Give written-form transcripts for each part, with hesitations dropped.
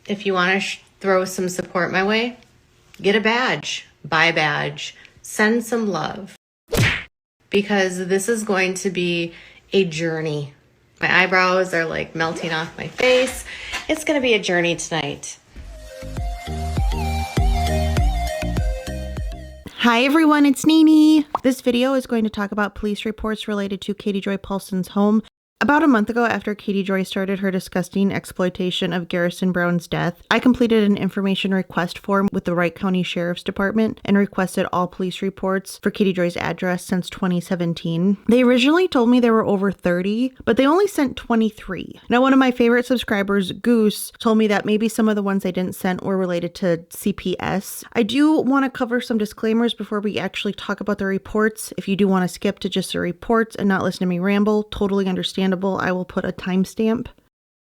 if you want to throw some support my way, get a badge, buy a badge, send some love, because this is going to be a journey. My eyebrows are like melting off my face. It's going to be a journey tonight. Hi everyone, it's Nini. This video is going to talk about police reports related to Katie Joy Paulson's home. About a month ago, after Katie Joy started her disgusting exploitation of Garrison Brown's death, I completed an information request form with the Wright County Sheriff's Department and requested all police reports for Katie Joy's address since 2017. They originally told me there were over 30, but they only sent 23. Now, one of my favorite subscribers, Goose, told me that maybe some of the ones I didn't send were related to CPS. I do want to cover some disclaimers before we actually talk about the reports. If you do want to skip to just the reports and not listen to me ramble, totally understandable. I will put a timestamp.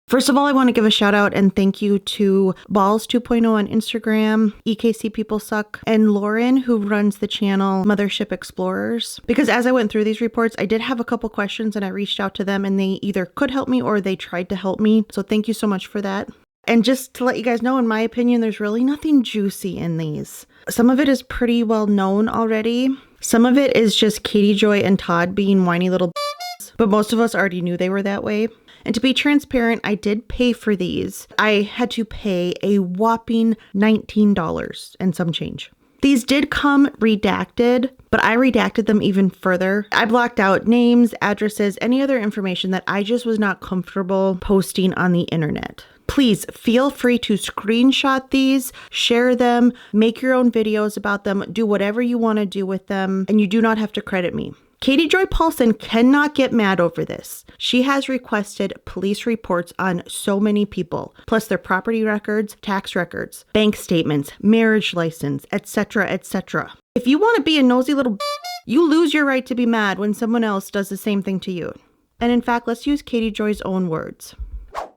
First of all, I want to give a shout out and thank you to Balls 2.0 on Instagram, EKC People Suck, and Lauren, who runs the channel Mothership Explorers. Because as I went through these reports, I did have a couple questions and I reached out to them and they either could help me or they tried to help me. So thank you so much for that. And just to let you guys know, in my opinion, there's really nothing juicy in these. Some of it is pretty well known already. Some of it is just Katie Joy and Todd being whiny little but most of us already knew they were that way. And to be transparent, I did pay for these. I had to pay a whopping $19 and some change. These did come redacted, but I redacted them even further. I blocked out names, addresses, any other information that I just was not comfortable posting on the internet. Please feel free to screenshot these, share them, make your own videos about them, do whatever you want to do with them, and you do not have to credit me. Katie Joy Paulson cannot get mad over this. She has requested police reports on so many people, plus their property records, tax records, bank statements, marriage license, etc., etc. If you want to be a nosy little you lose your right to be mad when someone else does the same thing to you. And in fact, let's use Katie Joy's own words.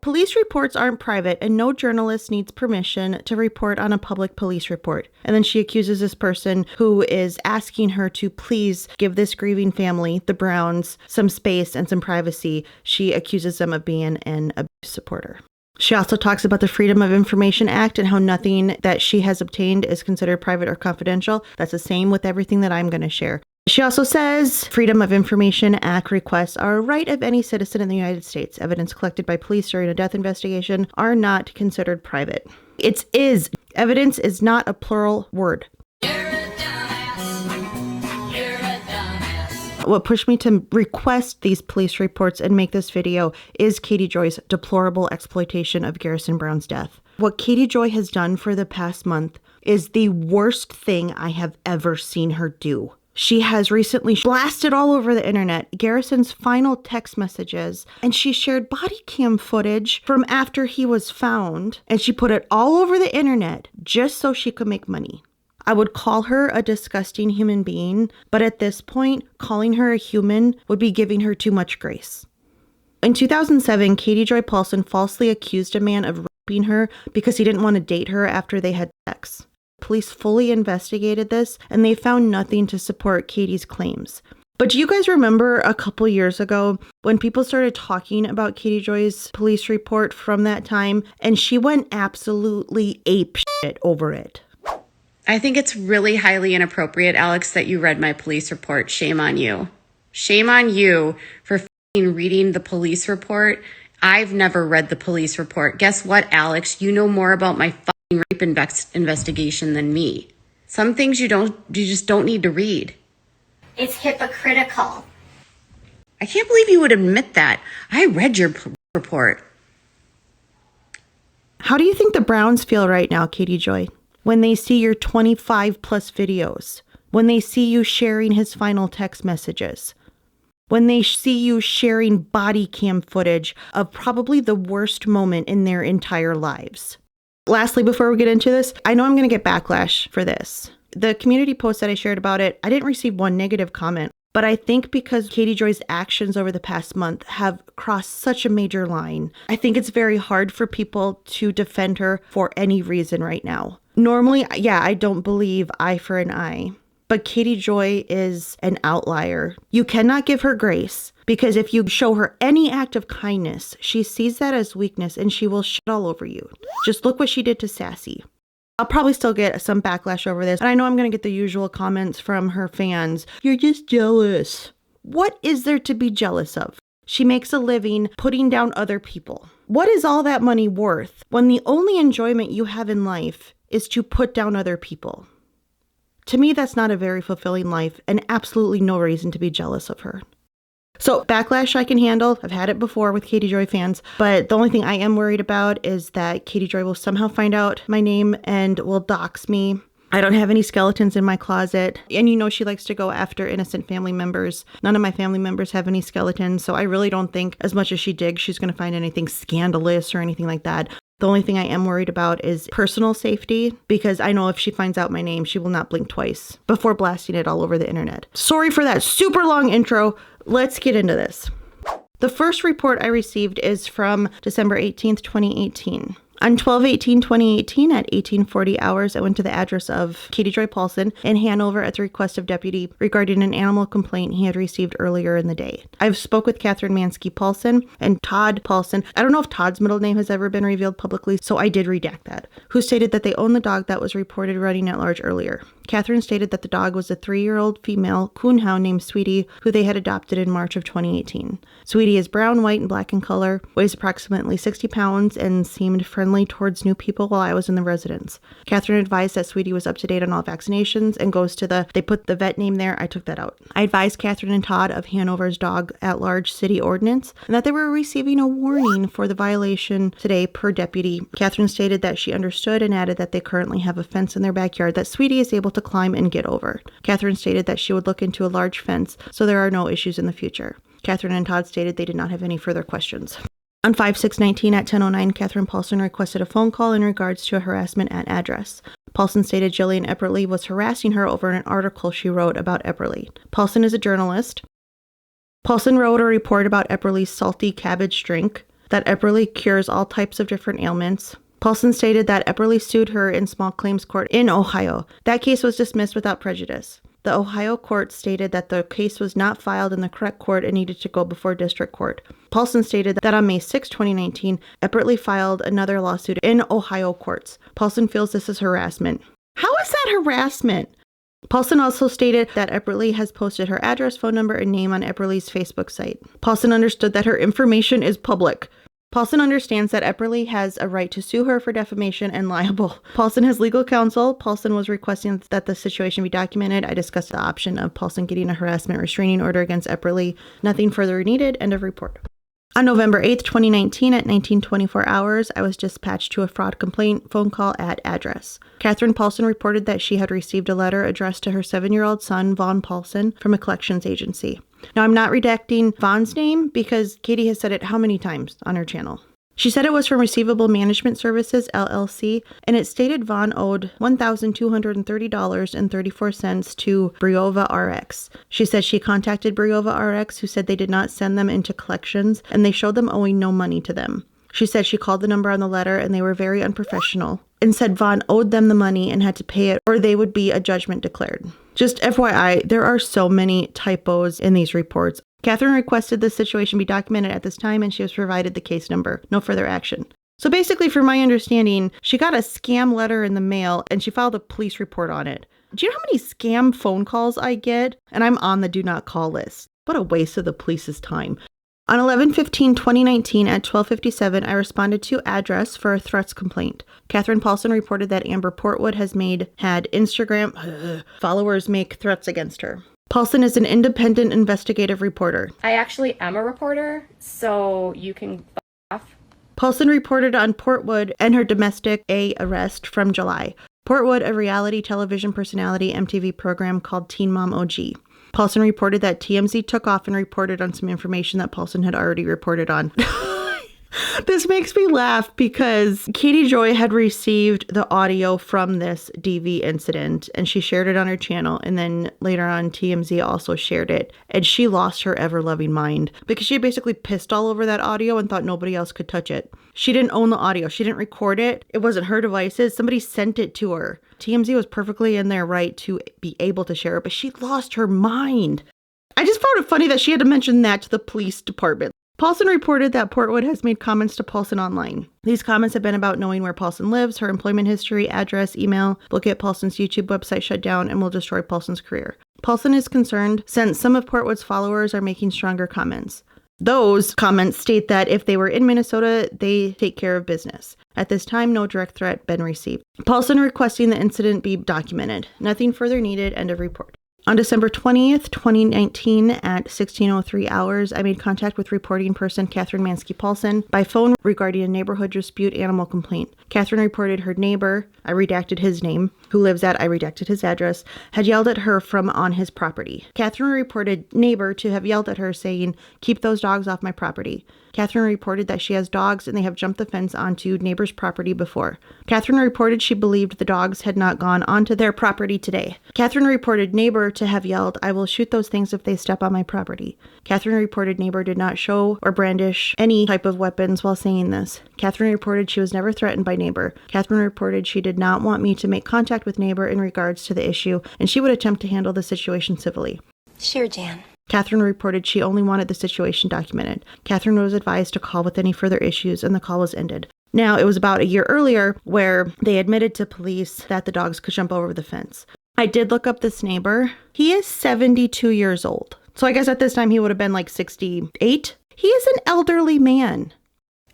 Police reports aren't private and no journalist needs permission to report on a public police report. And then she accuses this person who is asking her to please give this grieving family, the Browns, some space and some privacy. She accuses them of being an abuse supporter. She also talks about the Freedom of Information Act and how nothing that she has obtained is considered private or confidential. That's the same with everything that I'm going to share. She also says Freedom of Information Act requests are a right of any citizen in the United States. Evidence collected by police during a death investigation are not considered private. It is. Evidence is not a plural word. You're a dumbass. You're a dumbass. What pushed me to request these police reports and make this video is Katie Joy's deplorable exploitation of Garrison Brown's death. What Katie Joy has done for the past month is the worst thing I have ever seen her do. She has recently blasted all over the internet Garrison's final text messages, and she shared body cam footage from after he was found, and she put it all over the internet just so she could make money. I would call her a disgusting human being, but at this point, calling her a human would be giving her too much grace. In 2007, Katie Joy Paulson falsely accused a man of raping her because he didn't want to date her after they had sex. Police fully investigated this and they found nothing to support Katie's claims. But do you guys remember a couple years ago when people started talking about Katie Joy's police report from that time and she went absolutely ape shit over it? I think it's really highly inappropriate, Alex, that you read my police report. Shame on you. Shame on you for reading the police report. I've never read the police report. Guess what, Alex? You know more about my rape investigation than me. Some things you just don't need to read. It's hypocritical. I can't believe you would admit that. I read your report. How do you think the Browns feel right now, Katie Joy, when they see your 25 plus videos, when they see you sharing his final text messages, when they see you sharing body cam footage of probably the worst moment in their entire lives? Lastly, before we get into this, I know I'm going to get backlash for this. The community post that I shared about it, I didn't receive one negative comment, but I think because Katie Joy's actions over the past month have crossed such a major line, I think it's very hard for people to defend her for any reason right now. Normally, yeah, I don't believe eye for an eye, but Katie Joy is an outlier. You cannot give her grace. Because if you show her any act of kindness, she sees that as weakness and she will shit all over you. Just look what she did to Sassy. I'll probably still get some backlash over this. And I know I'm going to get the usual comments from her fans. You're just jealous. What is there to be jealous of? She makes a living putting down other people. What is all that money worth when the only enjoyment you have in life is to put down other people? To me, that's not a very fulfilling life and absolutely no reason to be jealous of her. So backlash I can handle. I've had it before with Katie Joy fans, but the only thing I am worried about is that Katie Joy will somehow find out my name and will dox me. I don't have any skeletons in my closet. And you know she likes to go after innocent family members. None of my family members have any skeletons, so I really don't think as much as she digs, she's going to find anything scandalous or anything like that. The only thing I am worried about is personal safety, because I know if she finds out my name, she will not blink twice before blasting it all over the internet. Sorry for that super long intro. Let's get into this. The first report I received is from December 18th, 2018. On 12/18/2018 at 18:40 hours, I went to the address of Katie Joy Paulson in Hanover at the request of deputy regarding an animal complaint he had received earlier in the day. I've spoke with Catherine Mansky Paulson and Todd Paulson. I don't know if Todd's middle name has ever been revealed publicly, so I did redact that, who stated that they own the dog that was reported running at large earlier. Catherine stated that the dog was a 3-year-old female coonhound named Sweetie, who they had adopted in March of 2018. Sweetie is brown, white, and black in color, weighs approximately 60 pounds, and seemed friendly towards new people while I was in the residence. Catherine advised that Sweetie was up to date on all vaccinations and goes to they put the vet name there, I took that out. I advised Catherine and Todd of Hanover's dog at large city ordinance and that they were receiving a warning for the violation today per deputy. Catherine stated that she understood and added that they currently have a fence in their backyard that Sweetie is able to climb and get over. Catherine stated that she would look into a large fence so there are no issues in the future. Catherine and Todd stated they did not have any further questions. On 5/6/19 at 10:09, Catherine Paulson requested a phone call in regards to a harassment at address. Paulson stated Jillian Epperly was harassing her over an article she wrote about Epperly. Paulson is a journalist. Paulson wrote a report about Epperly's salty cabbage drink, that Epperly cures all types of different ailments. Paulson stated that Epperly sued her in small claims court in Ohio. That case was dismissed without prejudice. The Ohio court stated that the case was not filed in the correct court and needed to go before district court. Paulson stated that on May 6, 2019, Epperly filed another lawsuit in Ohio courts. Paulson feels this is harassment. How is that harassment? Paulson also stated that Epperly has posted her address, phone number, and name on Epperly's Facebook site. Paulson understood that her information is public. Paulson understands that Epperly has a right to sue her for defamation and libel. Paulson has legal counsel. Paulson was requesting that the situation be documented. I discussed the option of Paulson getting a harassment restraining order against Epperly. Nothing further needed. End of report. On November 8th, 2019 at 19:24 hours, I was dispatched to a fraud complaint phone call at address. Catherine Paulson reported that she had received a letter addressed to her 7-year-old son, Vaughn Paulson, from a collections agency. Now, I'm not redacting Vaughn's name because Katie has said it how many times on her channel. She said it was from Receivable Management Services, LLC, and it stated Vaughn owed $1,230.34 to Briova RX. She said she contacted Briova RX, who said they did not send them into collections, and they showed them owing no money to them. She said she called the number on the letter, and they were very unprofessional, and said Vaughn owed them the money and had to pay it, or they would be a judgment declared. Just FYI, there are so many typos in these reports. Catherine requested this situation be documented at this time, and she was provided the case number. No further action. So basically, from my understanding, she got a scam letter in the mail, and she filed a police report on it. Do you know how many scam phone calls I get? And I'm on the do not call list. What a waste of the police's time. On 11/15/2019 at 12:57, I responded to address for a threats complaint. Catherine Paulson reported that Amber Portwood had Instagram followers make threats against her. Paulson is an independent investigative reporter. I actually am a reporter, so you can f off. Paulson reported on Portwood and her domestic arrest from July. Portwood, a reality television personality MTV program called Teen Mom OG. Paulson reported that TMZ took off and reported on some information that Paulson had already reported on. This makes me laugh because Katie Joy had received the audio from this DV incident and she shared it on her channel, and then later on TMZ also shared it, and she lost her ever-loving mind because she basically pissed all over that audio and thought nobody else could touch it. She didn't own the audio. She didn't record it. It wasn't her devices. Somebody sent it to her. TMZ was perfectly in their right to be able to share it, but she lost her mind. I just found it funny that she had to mention that to the police department. Paulson reported that Portwood has made comments to Paulson online. These comments have been about knowing where Paulson lives, her employment history, address, email, will get Paulson's YouTube website shut down, and will destroy Paulson's career. Paulson is concerned since some of Portwood's followers are making stronger comments. Those comments state that if they were in Minnesota, they take care of business. At this time, no direct threat been received. Paulson requesting the incident be documented. Nothing further needed. End of report. On December 20th, 2019, at 16:03 hours, I made contact with reporting person Catherine Mansky Paulson by phone regarding a neighborhood dispute animal complaint. Catherine reported her neighbor, I redacted his name, who lives at, I redacted his address, had yelled at her from on his property. Catherine reported neighbor to have yelled at her saying, "Keep those dogs off my property." Catherine reported that she has dogs and they have jumped the fence onto neighbor's property before. Catherine reported she believed the dogs had not gone onto their property today. Catherine reported neighbor to have yelled, "I will shoot those things if they step on my property." Catherine reported neighbor did not show or brandish any type of weapons while saying this. Catherine reported she was never threatened by neighbor. Catherine reported she did not want me to make contact with neighbor in regards to the issue, and she would attempt to handle the situation civilly. Sure, Jan. Catherine reported she only wanted the situation documented. Catherine was advised to call with any further issues, and the call was ended. Now, it was about a year earlier where they admitted to police that the dogs could jump over the fence. I did look up this neighbor. He is 72 years old. So I guess at this time he would have been like 68. He is an elderly man.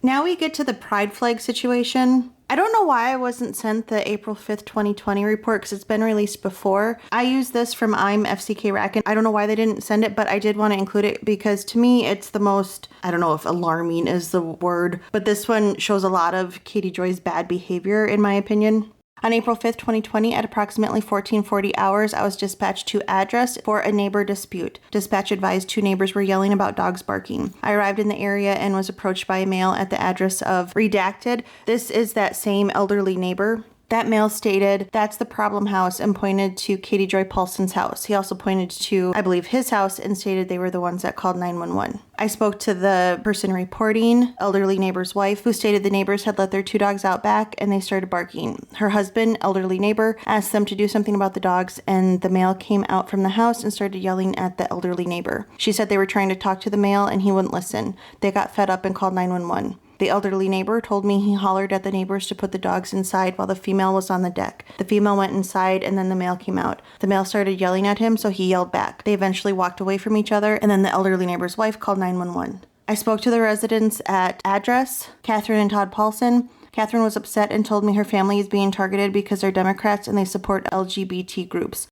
Now we get to the pride flag situation. I don't know why I wasn't sent the April 5th, 2020 report because it's been released before. I use this from I'm FCK Racken. I don't know why they didn't send it, but I did want to include it because to me it's the most, I don't know if alarming is the word, but this one shows a lot of Katie Joy's bad behavior in my opinion. On April 5th, 2020, at approximately 14:40 hours, I was dispatched to address for a neighbor dispute. Dispatch advised two neighbors were yelling about dogs barking. I arrived in the area and was approached by a male at the address of redacted. This is that same elderly neighbor. That male stated, "That's the problem house," and pointed to Katie Joy Paulson's house. He also pointed to, I believe, his house and stated they were the ones that called 911. I spoke to the person reporting, elderly neighbor's wife, who stated the neighbors had let their two dogs out back and they started barking. Her husband, elderly neighbor, asked them to do something about the dogs, and the male came out from the house and started yelling at the elderly neighbor. She said they were trying to talk to the male and he wouldn't listen. They got fed up and called 911. The elderly neighbor told me he hollered at the neighbors to put the dogs inside while the female was on the deck. The female went inside and then the male came out. The male started yelling at him, so he yelled back. They eventually walked away from each other, and then the elderly neighbor's wife called 911. I spoke to the residents at address, Catherine and Todd Paulson. Catherine was upset and told me her family is being targeted because they're Democrats and they support LGBT groups.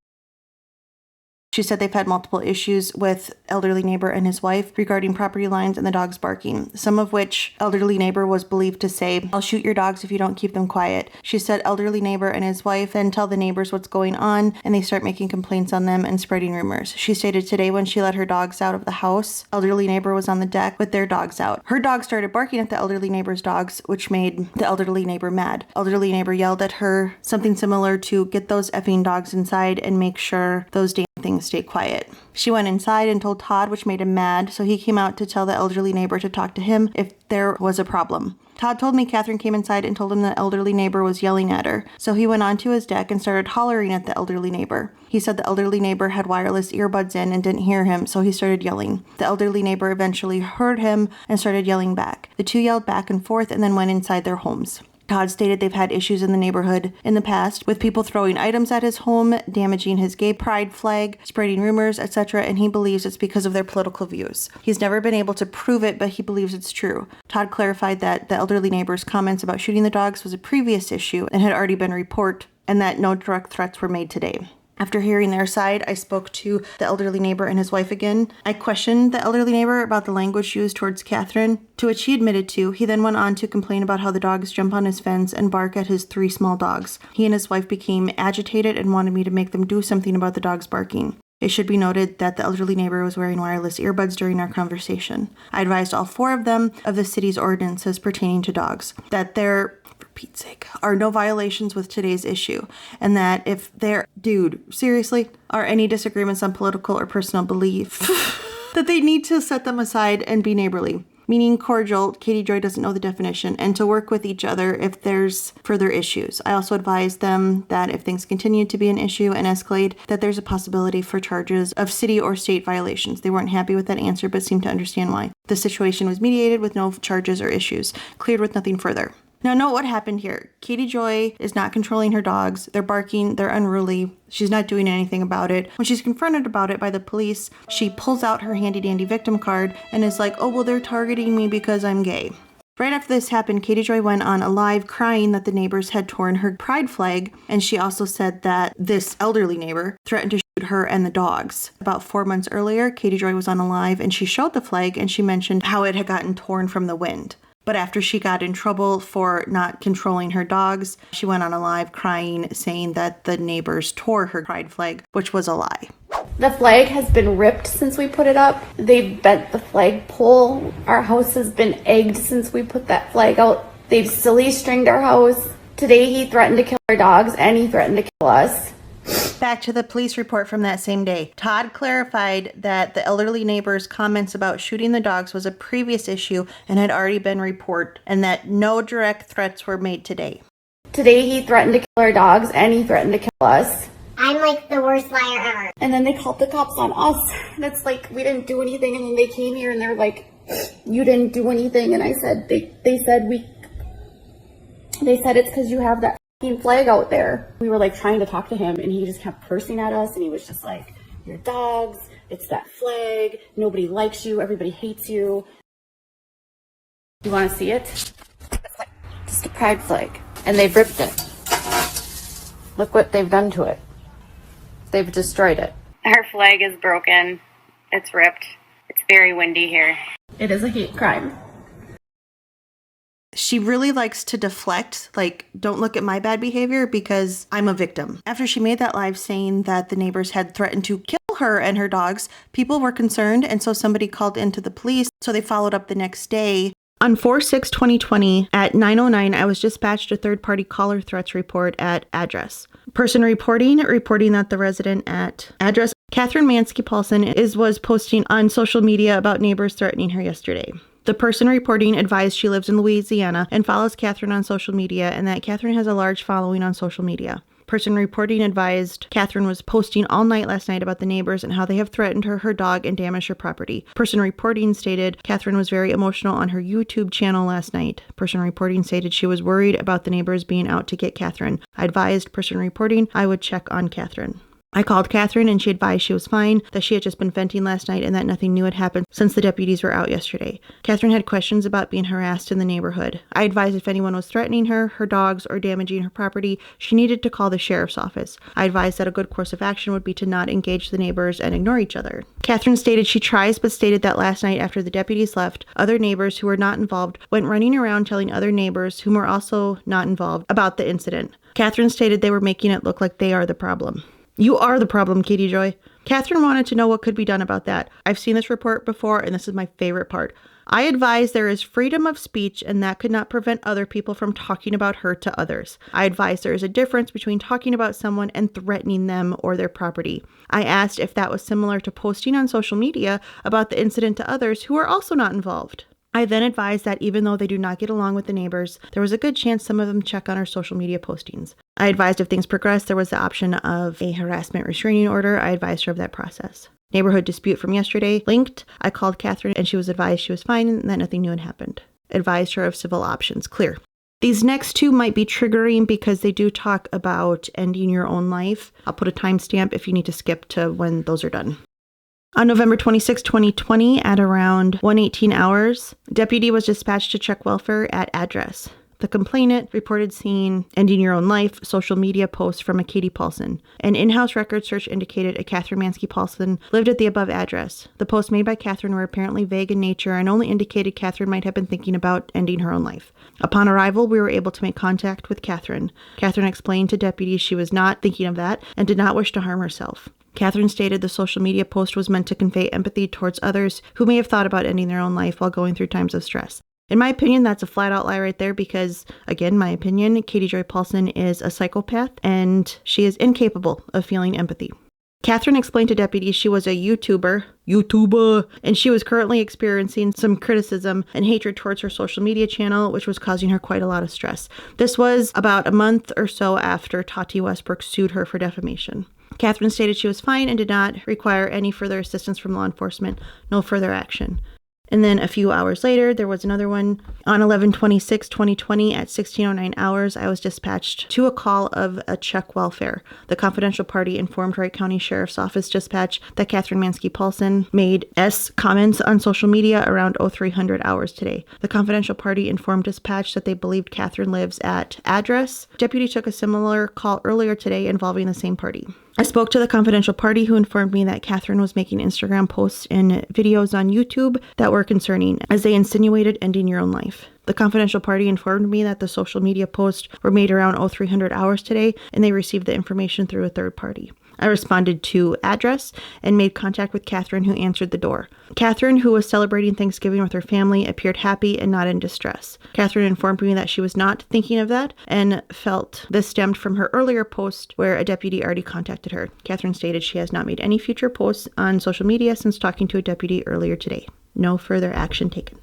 She said they've had multiple issues with elderly neighbor and his wife regarding property lines and the dogs barking, some of which elderly neighbor was believed to say, "I'll shoot your dogs if you don't keep them quiet." She said elderly neighbor and his wife then tell the neighbors what's going on and they start making complaints on them and spreading rumors. She stated today when she let her dogs out of the house, elderly neighbor was on the deck with their dogs out. Her dog started barking at the elderly neighbor's dogs, which made the elderly neighbor mad. Elderly neighbor yelled at her something similar to, "Get those effing dogs inside and make sure those damn things stay quiet." She went inside and told Todd, which made him mad, so he came out to tell the elderly neighbor to talk to him if there was a problem. Todd told me Catherine came inside and told him the elderly neighbor was yelling at her, so he went onto his deck and started hollering at the elderly neighbor. He said the elderly neighbor had wireless earbuds in and didn't hear him, so he started yelling. The elderly neighbor eventually heard him and started yelling back. The two yelled back and forth and then went inside their homes. Todd stated they've had issues in the neighborhood in the past with people throwing items at his home, damaging his gay pride flag, spreading rumors, etc., and he believes it's because of their political views. He's never been able to prove it, but he believes it's true. Todd clarified that the elderly neighbor's comments about shooting the dogs was a previous issue and had already been reported, and that no direct threats were made today. After hearing their side, I spoke to the elderly neighbor and his wife again. I questioned the elderly neighbor about the language used towards Catherine, to which he admitted to. He then went on to complain about how the dogs jump on his fence and bark at his 3 small dogs. He and his wife became agitated and wanted me to make them do something about the dogs barking. It should be noted that the elderly neighbor was wearing wireless earbuds during our conversation. I advised all 4 of them of the city's ordinances pertaining to dogs, that there, for Pete's sake, are no violations with today's issue, and that if there, seriously, are any disagreements on political or personal belief, that they need to set them aside and be neighborly. meaning cordial, Katie Joy doesn't know the definition, and to work with each other if there's further issues. I also advised them that if things continue to be an issue and escalate, that there's a possibility for charges of city or state violations. They weren't happy with that answer, but seemed to understand why. The situation was mediated with no charges or issues, cleared with nothing further. Now, note what happened here. Katie Joy is not controlling her dogs. They're barking. They're unruly. She's not doing anything about it. When she's confronted about it by the police, she pulls out her handy-dandy victim card and is like, oh, well, they're targeting me because I'm gay. Right after this happened, Katie Joy went on a live crying that the neighbors had torn her pride flag, and she also said that this elderly neighbor threatened to shoot her and the dogs. About 4 months earlier, Katie Joy was on a live and she showed the flag and she mentioned how it had gotten torn from the wind. But after she got in trouble for not controlling her dogs, she went on a live crying, saying that the neighbors tore her pride flag, which was a lie. The flag has been ripped since we put it up. They've bent the flagpole. Our house has been egged since we put that flag out. They've silly stringed our house. Today he threatened to kill our dogs and he threatened to kill us. Back to the police report from that same day. Todd clarified that the elderly neighbor's comments about shooting the dogs was a previous issue and had already been reported, and that no direct threats were made today. Today he threatened to kill our dogs and he threatened to kill us. I'm like the worst liar ever. And then they called the cops on us. And it's like, we didn't do anything. And then they came here and they're like, you didn't do anything. And I said, they said it's because you have that flag out there. We were like trying to talk to him and he just kept cursing at us and he was just like, your dogs, it's that flag, nobody likes you, everybody hates you. You want to see it? It's like just a pride flag and they've ripped it. Look what they've done to it. They've destroyed it. Our flag is broken. It's ripped. It's very windy here. It is a hate crime. She really likes to deflect, like, don't look at my bad behavior because I'm a victim. After she made that live saying that the neighbors had threatened to kill her and her dogs, people were concerned, and so somebody called into the police, so they followed up the next day. On 4/6/2020, at 9:09, I was dispatched a third-party caller threats report at address. Person reporting that the resident at address Catherine Mansky Paulson was posting on social media about neighbors threatening her yesterday. The person reporting advised she lives in Louisiana and follows Catherine on social media and that Catherine has a large following on social media. Person reporting advised Catherine was posting all night last night about the neighbors and how they have threatened her, her dog, and damaged her property. Person reporting stated Catherine was very emotional on her YouTube channel last night. Person reporting stated she was worried about the neighbors being out to get Catherine. I advised person reporting I would check on Catherine. I called Catherine and she advised she was fine, that she had just been venting last night and that nothing new had happened since the deputies were out yesterday. Catherine had questions about being harassed in the neighborhood. I advised if anyone was threatening her, her dogs, or damaging her property, she needed to call the sheriff's office. I advised that a good course of action would be to not engage the neighbors and ignore each other. Catherine stated she tries, but stated that last night after the deputies left, other neighbors who were not involved went running around telling other neighbors whom were also not involved about the incident. Catherine stated they were making it look like they are the problem. You are the problem, Katie Joy. Catherine wanted to know what could be done about that. I've seen this report before, and this is my favorite part. I advise there is freedom of speech, and that could not prevent other people from talking about her to others. I advise there is a difference between talking about someone and threatening them or their property. I asked if that was similar to posting on social media about the incident to others who are also not involved. I then advised that even though they do not get along with the neighbors, there was a good chance some of them check on our social media postings. I advised if things progressed, there was the option of a harassment restraining order. I advised her of that process. Neighborhood dispute from yesterday, linked. I called Catherine and she was advised she was fine and that nothing new had happened. Advised her of civil options, clear. These next two might be triggering because they do talk about ending your own life. I'll put a timestamp if you need to skip to when those are done. On November 26, 2020, at around 1:18 hours, deputy was dispatched to check welfare at address. The complainant reported seeing ending your own life social media post from a Katie Paulson. An in-house record search indicated a Catherine Mansky Paulson lived at the above address. The posts made by Catherine were apparently vague in nature and only indicated Catherine might have been thinking about ending her own life. Upon arrival, we were able to make contact with Catherine. Catherine explained to deputies she was not thinking of that and did not wish to harm herself. Catherine stated the social media post was meant to convey empathy towards others who may have thought about ending their own life while going through times of stress. In my opinion, that's a flat out lie right there because, again, my opinion, Katie Joy Paulson is a psychopath and she is incapable of feeling empathy. Catherine explained to deputies she was a YouTuber, and she was currently experiencing some criticism and hatred towards her social media channel, which was causing her quite a lot of stress. This was about a month or so after Tati Westbrook sued her for defamation. Catherine stated she was fine and did not require any further assistance from law enforcement, no further action. And then a few hours later, there was another one. On 11/26/2020 at 16:09 hours, I was dispatched to a call of a check welfare. The confidential party informed Wright County Sheriff's Office dispatch that Catherine Mansky Paulson made comments on social media around 0300 hours today. The confidential party informed dispatch that they believed Catherine lives at address. Deputy took a similar call earlier today involving the same party. I spoke to the confidential party who informed me that Catherine was making Instagram posts and videos on YouTube that were concerning, as they insinuated ending your own life. The confidential party informed me that the social media posts were made around 0300 hours today, and they received the information through a third party. I responded to address and made contact with Catherine, who answered the door. Catherine, who was celebrating Thanksgiving with her family, appeared happy and not in distress. Catherine informed me that she was not thinking of that and felt this stemmed from her earlier post where a deputy already contacted her. Catherine stated she has not made any future posts on social media since talking to a deputy earlier today. No further action taken.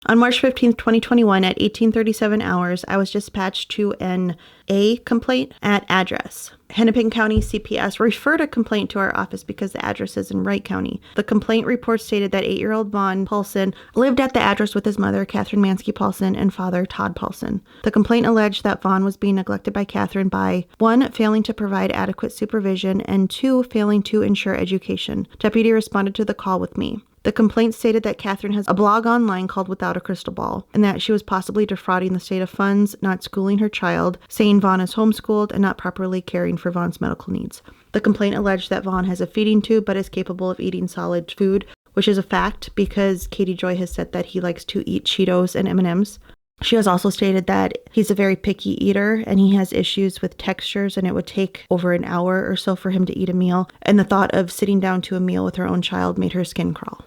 On March 15th, 2021 at 18:37 hours, I was dispatched to an A complaint at address. Hennepin County CPS referred a complaint to our office because the address is in Wright County. The complaint report stated that 8-year-old Vaughn Paulson lived at the address with his mother, Catherine Mansky Paulson, and father, Todd Paulson. The complaint alleged that Vaughn was being neglected by Catherine by 1, failing to provide adequate supervision, and 2, failing to ensure education. Deputy responded to the call with me. The complaint stated that Catherine has a blog online called Without a Crystal Ball, and that she was possibly defrauding the state of funds, not schooling her child, saying Vaughn is homeschooled, and not properly caring for Vaughn's medical needs. The complaint alleged that Vaughn has a feeding tube but is capable of eating solid food, which is a fact because Katie Joy has said that he likes to eat Cheetos and M&Ms. She has also stated that he's a very picky eater and he has issues with textures, and it would take over an hour or so for him to eat a meal, and the thought of sitting down to a meal with her own child made her skin crawl.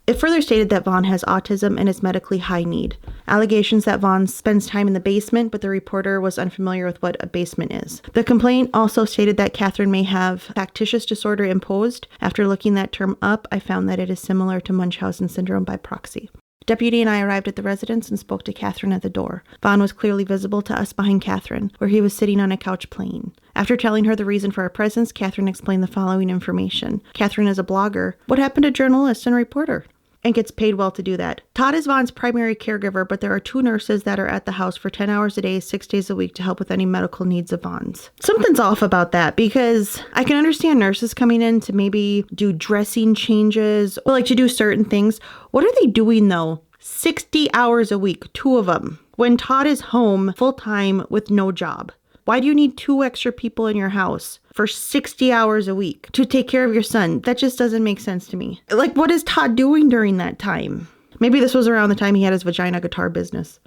It further stated that Vaughn has autism and is medically high need. Allegations that Vaughn spends time in the basement, but the reporter was unfamiliar with what a basement is. The complaint also stated that Catherine may have factitious disorder imposed. After looking that term up, I found that it is similar to Munchausen syndrome by proxy. Deputy and I arrived at the residence and spoke to Catherine at the door. Vaughn was clearly visible to us behind Catherine, where he was sitting on a couch playing. After telling her the reason for our presence, Catherine explained the following information. Catherine is a blogger. What happened to journalist and reporter? And gets paid well to do that. Todd is Vaughn's primary caregiver, but there are 2 nurses that are at the house for 10 hours a day, 6 days a week to help with any medical needs of Vaughn's. Something's off about that, because I can understand nurses coming in to maybe do dressing changes or like to do certain things. What are they doing though? 60 hours a week, 2 of them, when Todd is home full time with no job. Why do you need 2 extra people in your house for 60 hours a week to take care of your son? That just doesn't make sense to me. Like, what is Todd doing during that time? Maybe this was around the time he had his vagina guitar business.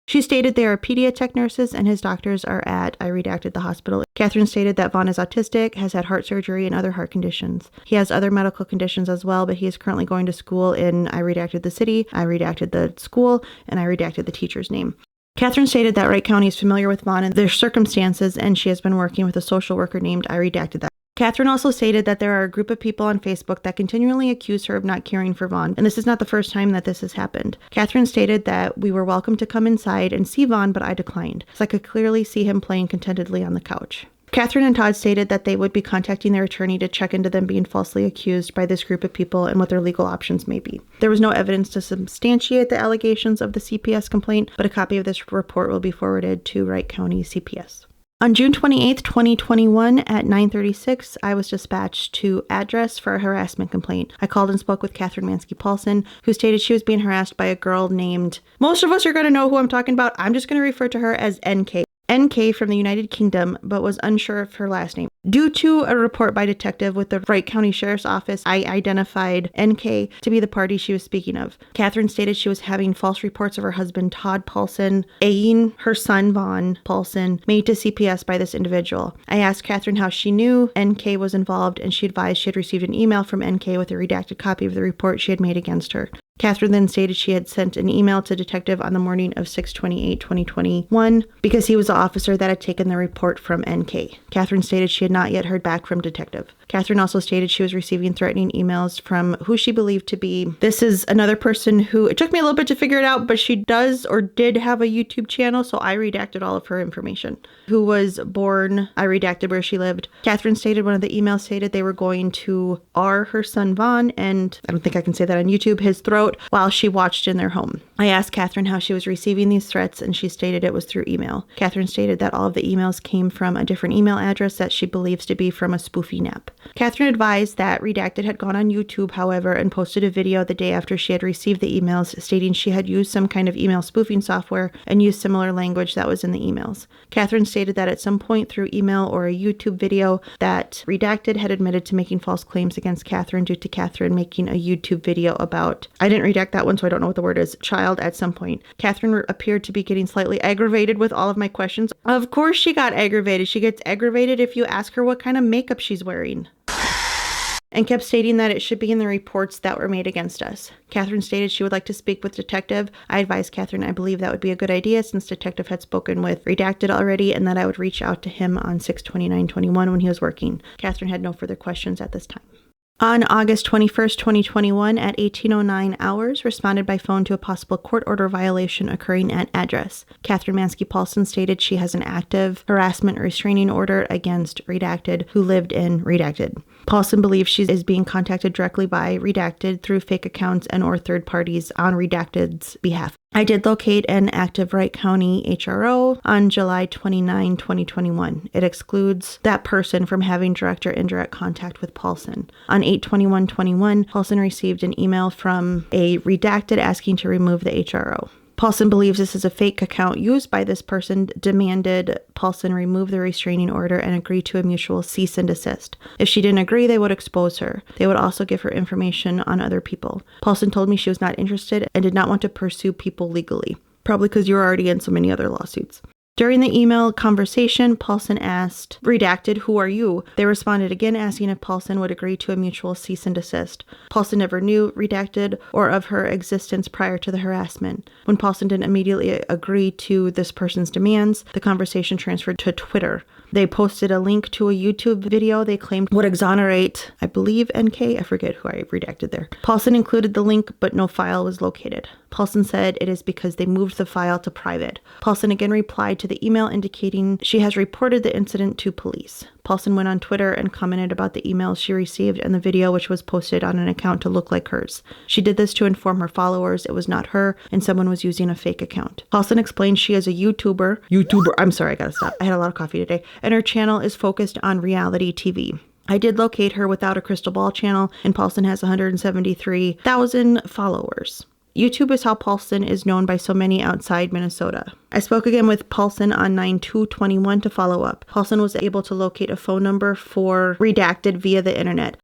She stated they are pediatric nurses and his doctors are at, I redacted the hospital. Catherine stated that Vaughn is autistic, has had heart surgery and other heart conditions. He has other medical conditions as well, but he is currently going to school in, I redacted the city, I redacted the school, and I redacted the teacher's name. Catherine stated that Wright County is familiar with Vaughn and their circumstances, and she has been working with a social worker named, I redacted that. Catherine also stated that there are a group of people on Facebook that continually accuse her of not caring for Vaughn, and this is not the first time that this has happened. Catherine stated that we were welcome to come inside and see Vaughn, but I declined, so I could clearly see him playing contentedly on the couch. Catherine and Todd stated that they would be contacting their attorney to check into them being falsely accused by this group of people and what their legal options may be. There was no evidence to substantiate the allegations of the CPS complaint, but a copy of this report will be forwarded to Wright County CPS. On June 28th, 2021 at 9:36, I was dispatched to address for a harassment complaint. I called and spoke with Catherine Mansky Paulson, who stated she was being harassed by a girl named, most of us are going to know who I'm talking about. I'm just going to refer to her as NK. NK from the United Kingdom, but was unsure of her last name. Due to a report by detective with the Wright County Sheriff's Office, I identified NK to be the party she was speaking of. Catherine stated she was having false reports of her husband, Todd Paulson, aiding her son, Vaughn Paulson, made to CPS by this individual. I asked Catherine how she knew NK was involved, and she advised she had received an email from NK with a redacted copy of the report she had made against her. Catherine then stated she had sent an email to detective on the morning of 6/28/2021 because he was the officer that had taken the report from NK. Catherine stated she had not yet heard back from detective. Catherine also stated she was receiving threatening emails from who she believed to be, this is another person who, it took me a little bit to figure it out, but she does or did have a YouTube channel, so I redacted all of her information. Who was born, I redacted where she lived. Catherine stated one of the emails stated they were going to R her son Vaughn, and I don't think I can say that on YouTube, his throat while she watched in their home. I asked Catherine how she was receiving these threats, and she stated it was through email. Catherine stated that all of the emails came from a different email address that she believes to be from a spoofing app. Catherine advised that Redacted had gone on YouTube, however, and posted a video the day after she had received the emails stating she had used some kind of email spoofing software and used similar language that was in the emails. Catherine stated that at some point through email or a YouTube video that Redacted had admitted to making false claims against Catherine due to Catherine making a YouTube video about, I didn't redact that one so I don't know what the word is, child at some point. Catherine appeared to be getting slightly aggravated with all of my questions. Of course she got aggravated. She gets aggravated if you ask her what kind of makeup she's wearing, and kept stating that it should be in the reports that were made against us. Catherine stated she would like to speak with detective. I advised Catherine I believe that would be a good idea since detective had spoken with Redacted already and that I would reach out to him on 6/29/21 when he was working. Catherine had no further questions at this time. On August 21st, 2021, at 18:09 hours, responded by phone to a possible court order violation occurring at address. Catherine Mansky Paulson stated she has an active harassment restraining order against Redacted, who lived in Redacted. Paulson believes she is being contacted directly by Redacted through fake accounts and or third parties on Redacted's behalf. I did locate an active Wright County HRO on July 29, 2021. It excludes that person from having direct or indirect contact with Paulson. On 8/21/21, Paulson received an email from a Redacted asking to remove the HRO. Paulson believes this is a fake account used by this person, demanded Paulson remove the restraining order and agree to a mutual cease and desist. If she didn't agree, they would expose her. They would also give her information on other people. Paulson told me she was not interested and did not want to pursue people legally, probably because you're already in so many other lawsuits. During the email conversation, Paulson asked Redacted, "Who are you?" They responded again asking if Paulson would agree to a mutual cease and desist. Paulson never knew Redacted or of her existence prior to the harassment. When Paulson didn't immediately agree to this person's demands, the conversation transferred to Twitter. They posted a link to a YouTube video they claimed would exonerate, I believe, NK. I forget who I redacted there. Paulson included the link, but no file was located. Paulson said it is because they moved the file to private. Paulson again replied to the email indicating she has reported the incident to police. Paulson went on Twitter and commented about the emails she received and the video which was posted on an account to look like hers. She did this to inform her followers it was not her and someone was using a fake account. Paulson explained she is a YouTuber, I'm sorry, I gotta stop. I had a lot of coffee today. And her channel is focused on reality TV. I did locate her without a crystal ball channel, and Paulson has 173,000 followers. YouTube is how Paulson is known by so many outside Minnesota. I spoke again with Paulson on 9/2/21 to follow up. Paulson was able to locate a phone number for Redacted via the internet.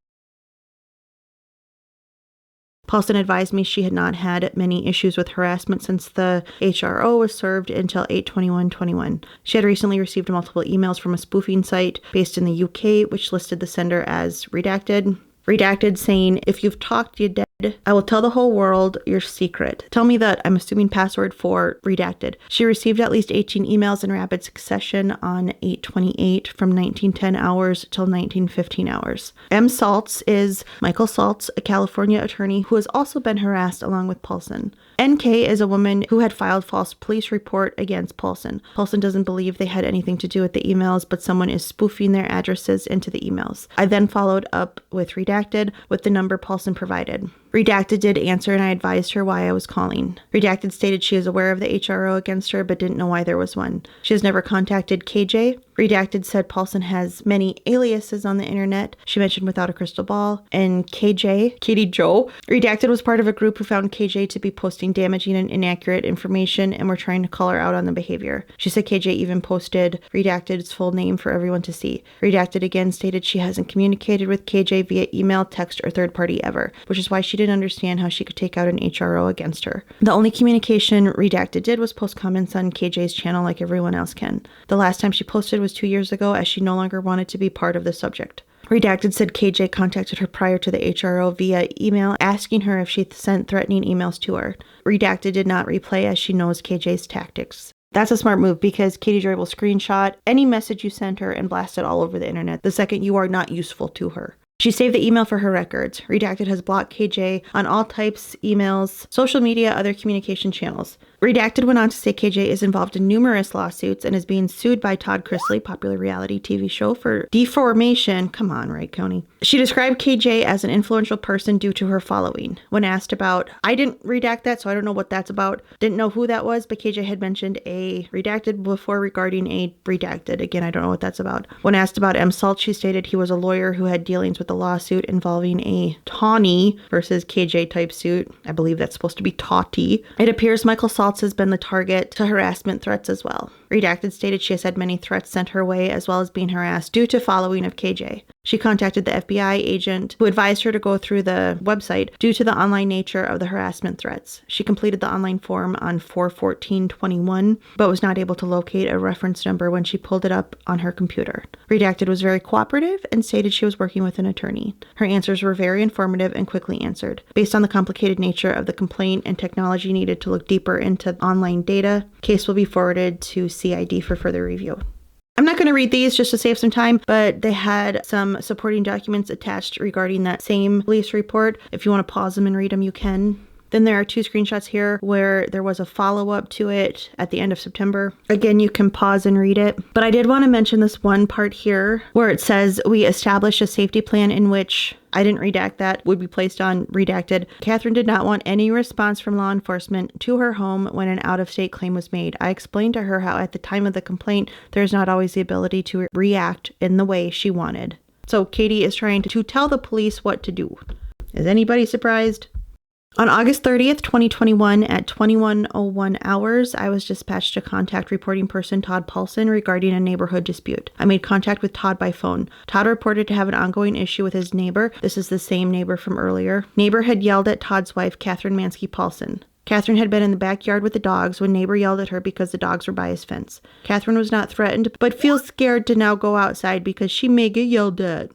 Paulson advised me she had not had many issues with harassment since the HRO was served until 8/21/21. She had recently received multiple emails from a spoofing site based in the UK, which listed the sender as Redacted. Redacted saying, "If you've talked, you're dead. I will tell the whole world your secret. Tell me that," I'm assuming password for Redacted. She received at least 18 emails in rapid succession on 8/28 from 19:10 hours till 19:15 hours. M. Saltz is Michael Saltz, a California attorney who has also been harassed along with Paulson. NK is a woman who had filed false police report against Paulson. Paulson doesn't believe they had anything to do with the emails, but someone is spoofing their addresses into the emails. I then followed up with Redacted with the number Paulson provided. Redacted did answer and I advised her why I was calling. Redacted stated she is aware of the HRO against her but didn't know why there was one. She has never contacted KJ. Redacted said Paulson has many aliases on the internet. She mentioned without a crystal ball and KJ, Katie Joy. Redacted was part of a group who found KJ to be posting damaging and inaccurate information and were trying to call her out on the behavior. She said KJ even posted Redacted's full name for everyone to see. Redacted again stated she hasn't communicated with KJ via email, text, or third party ever, which is why she didn't understand how she could take out an HRO against her. The only communication Redacted did was post comments on KJ's channel like everyone else can. The last time she posted was 2 years ago as she no longer wanted to be part of the subject. Redacted said KJ contacted her prior to the HRO via email, asking her if she sent threatening emails to her. Redacted did not replay as she knows KJ's tactics. That's a smart move because Katie Joy will screenshot any message you send her and blast it all over the internet the second you are not useful to her. She saved the email for her records. Redacted has blocked KJ on all types, emails, social media, other communication channels. Redacted went on to say KJ is involved in numerous lawsuits and is being sued by Todd Chrisley, popular reality TV show, for deformation. Come on, Wright County. She described KJ as an influential person due to her following. When asked about, I didn't redact that, so I don't know what that's about. Didn't know who that was, but KJ had mentioned a redacted before regarding a redacted. Again, I don't know what that's about. When asked about M. Salt, she stated he was a lawyer who had dealings with the lawsuit involving a Tawny versus KJ type suit. I believe that's supposed to be Tawty. It appears Michael Saltz has been the target to harassment threats as well. Redacted stated she has had many threats sent her way as well as being harassed due to following of KJ. She contacted the FBI agent who advised her to go through the website due to the online nature of the harassment threats. She completed the online form on 4/14/21 but was not able to locate a reference number when she pulled it up on her computer. Redacted was very cooperative and stated she was working with an attorney. Her answers were very informative and quickly answered. Based on the complicated nature of the complaint and technology needed to look deeper into online data, case will be forwarded to CID for further review. I'm not going to read these just to save some time, but they had some supporting documents attached regarding that same police report. If you want to pause them and read them, you can. Then there are two screenshots here where there was a follow-up to it at the end of September. Again, you can pause and read it. But I did want to mention this one part here where it says, we established a safety plan in which, I didn't redact that, would be placed on redacted. Catherine did not want any response from law enforcement to her home when an out-of-state claim was made. I explained to her how at the time of the complaint, there's not always the ability to react in the way she wanted. So Katie is trying to tell the police what to do. Is anybody surprised? On August 30th, 2021 at 21:01 hours, I was dispatched to contact reporting person Todd Paulson regarding a neighborhood dispute. I made contact with Todd by phone. Todd reported to have an ongoing issue with his neighbor. This is the same neighbor from earlier. Neighbor had yelled at Todd's wife, Catherine Mansky Paulson. Catherine had been in the backyard with the dogs when neighbor yelled at her because the dogs were by his fence. Catherine was not threatened, but feels scared to now go outside because she may get yelled at.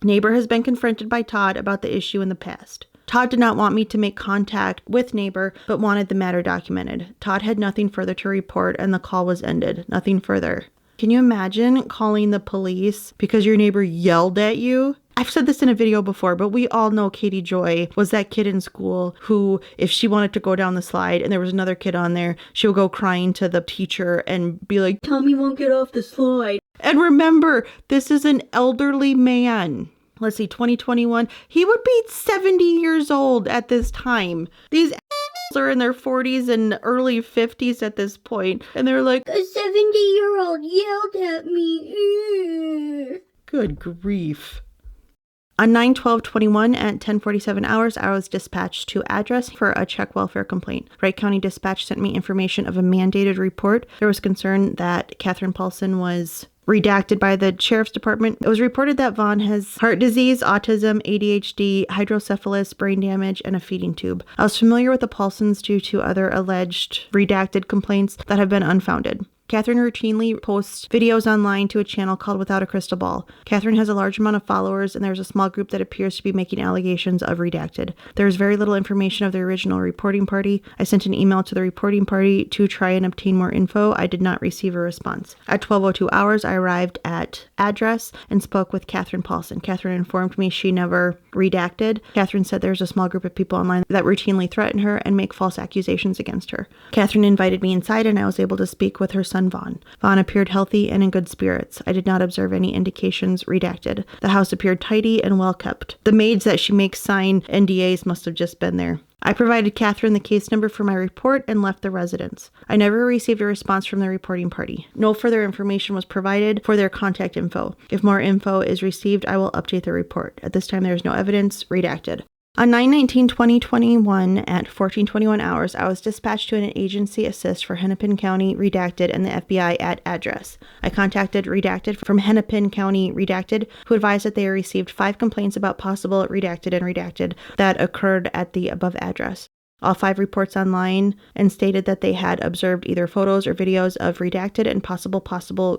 Neighbor has been confronted by Todd about the issue in the past. Todd did not want me to make contact with neighbor, but wanted the matter documented. Todd had nothing further to report and the call was ended. Nothing further. Can you imagine calling the police because your neighbor yelled at you? I've said this in a video before, but we all know Katie Joy was that kid in school who, if she wanted to go down the slide and there was another kid on there, she would go crying to the teacher and be like, Tommy won't get off the slide. And remember, this is an elderly man. Let's see, 2021, he would be 70 years old at this time. These are in their 40s and early 50s at this point, and they're like, a 70-year-old yelled at me. Good grief. On 9/12/21 at 10:47 hours, I was dispatched to address for a check welfare complaint. Wright County Dispatch sent me information of a mandated report. There was concern that Catherine Paulson was redacted by the Sheriff's Department. It was reported that Vaughn has heart disease, autism, ADHD, hydrocephalus, brain damage, and a feeding tube. I was familiar with the Paulsons due to other alleged redacted complaints that have been unfounded. Catherine routinely posts videos online to a channel called Without a Crystal Ball. Catherine has a large amount of followers, and there's a small group that appears to be making allegations of redacted. There is very little information of the original reporting party. I sent an email to the reporting party to try and obtain more info. I did not receive a response. At 12:02 hours, I arrived at address and spoke with Catherine Paulson. Catherine informed me she never redacted. Catherine said there's a small group of people online that routinely threaten her and make false accusations against her. Catherine invited me inside, and I was able to speak with her son Vaughn. Vaughn appeared healthy and in good spirits. I did not observe any indications redacted. The house appeared tidy and well kept. The maids that she makes sign NDAs must have just been there. I provided Catherine the case number for my report and left the residence. I never received a response from the reporting party. No further information was provided for their contact info. If more info is received, I will update the report. At this time, there is no evidence. Redacted. On 9/19/2021 at 14:21 hours, I was dispatched to an agency assist for Hennepin County Redacted and the FBI at address. I contacted Redacted from Hennepin County Redacted, who advised that they received 5 complaints about possible redacted and redacted that occurred at the above address. All 5 reports online and stated that they had observed either photos or videos of redacted and possible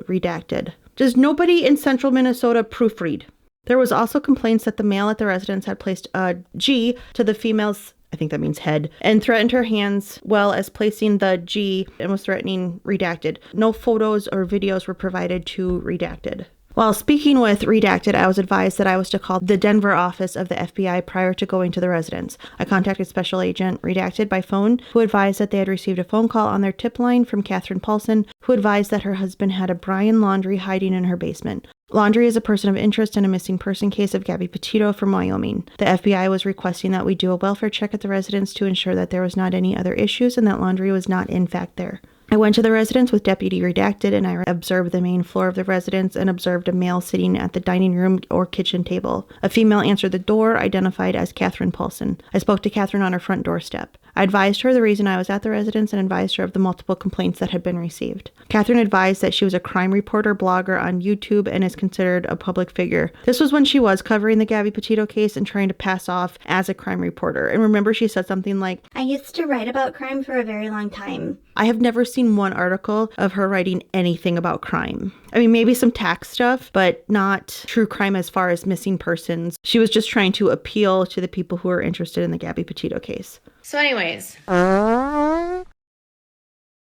redacted. Does nobody in central Minnesota proofread? There was also complaints that the male at the residence had placed a G to the female's, I think that means head, and threatened her hands, well as placing the G and was threatening redacted. No photos or videos were provided to redacted. While speaking with Redacted, I was advised that I was to call the Denver office of the FBI prior to going to the residence. I contacted Special Agent Redacted by phone, who advised that they had received a phone call on their tip line from Catherine Paulson, who advised that her husband had a Brian Laundrie hiding in her basement. Laundrie is a person of interest in a missing person case of Gabby Petito from Wyoming. The FBI was requesting that we do a welfare check at the residence to ensure that there was not any other issues and that Laundrie was not in fact there. I went to the residence with Deputy Redacted and I observed the main floor of the residence and observed a male sitting at the dining room or kitchen table. A female answered the door, identified as Catherine Paulson. I spoke to Catherine on her front doorstep. I advised her the reason I was at the residence and advised her of the multiple complaints that had been received. Catherine advised that she was a crime reporter blogger on YouTube and is considered a public figure. This was when she was covering the Gabby Petito case and trying to pass off as a crime reporter. And remember, she said something like, I used to write about crime for a very long time. I have never seen one article of her writing anything about crime. I mean, maybe some tax stuff, but not true crime as far as missing persons. She was just trying to appeal to the people who are interested in the Gabby Petito case. So anyways,